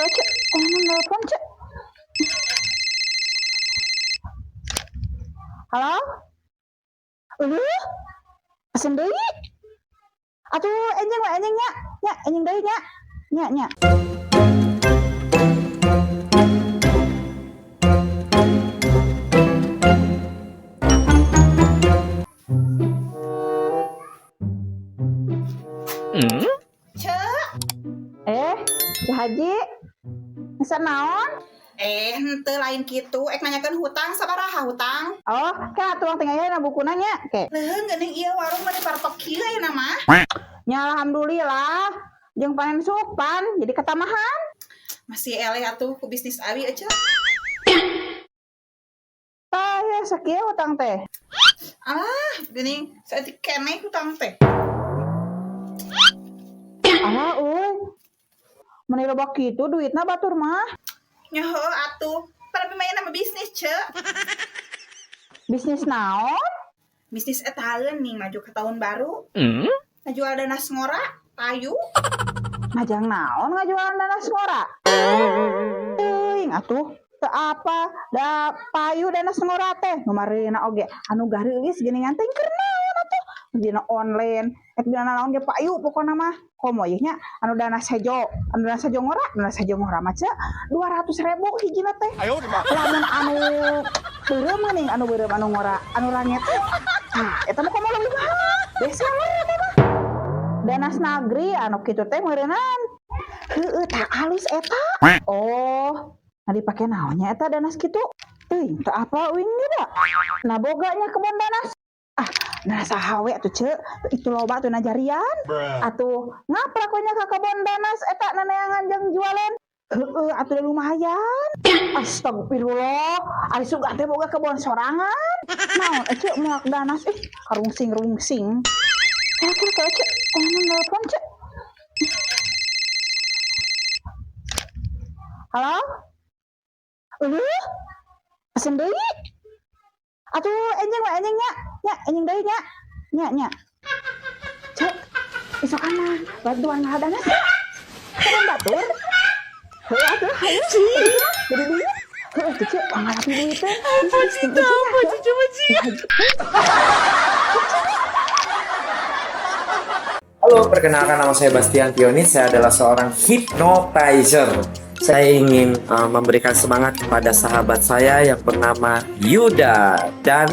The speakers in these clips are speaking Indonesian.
kalau cek, nelfon cek. Halo? Pesen deui. Atuh enjing we enjing nya. Nya enjing deui nya. Nya nya. Cek Haji. Bisa naon? Henteu lain kitu, nanyakeun hutang sabaraha hutang? Oh, ka tuang tinggal na bukuna nya. Ke. Leuheung geuning ieu warung mah dipartok kieu ayeuna mah. Nya alhamdulillah. Jeung panen supan jadi ketamahan. Masih eleh atuh ku bisnis abi aja. Tah ya sakieu hutang teh. Geuning saeutik keneh hutang teh. Mun loba kitu duitna batur mah. Nya heueuh atuh, tapi mah nama bisnis, Cek. Bisnis naon? Bisnis etaheun nih maju ke tahun baru. Ngajual danas ngora, payu. Ngajang naon ngajualan danas ngora? Teuing atuh, teu apa da payu danas ngora teh. Nu mareuna oge anu gareus geuningan teh keur naon atuh? Dina online, dina naon ge payu pokona mah. Komo ieu nya anu danas hejo ngora mah ce 200.000 hijina teh. Lamun anu beureum geuning anu beureum anu ngora, anu rangit. Eta mah komo leuwih mahal. Besa eta mah. Danas nagri anu kitu teh meureunnan. Heueuh tah alus eta. Oh, nah dipake naonnya eta danas kitu? Teuing teu apa uing da. Nah boganya kebon danas. Nah sahawe atuh ce, itu loba atuh najarian. Atuh ngaprak we nya ka kebon danas eta naneangan jeung jualan. Heueuh atuh lumayan. Astagfirullah, ari suga teh boga kebon sorangan. Naon ce moal danas karungsing-rungsing. Kalau ce, nelfon ce. Halo? Pesen deui. Atuh enjing we enjing nya. Nya enjing deui nya. Nya. Cek. Isokan mah bantuan ngadanas. Kan batur. Heuh atuh hayu. Jadi duit. Heuh tuh cek ngalapi duit teh. Coba sih. Halo, perkenalkan nama saya Bastian Tionis. Saya adalah seorang hypnotizer. Saya ingin memberikan semangat kepada sahabat saya yang bernama Yuda dan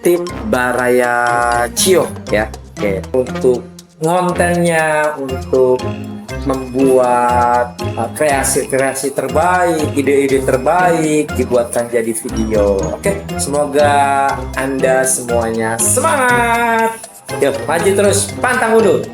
tim Baraya Cio ya. Oke, untuk kontennya, untuk membuat kreasi-kreasi terbaik, ide-ide terbaik dibuatkan jadi video. Oke, semoga Anda semuanya semangat. Yuk, maju terus, pantang mundur.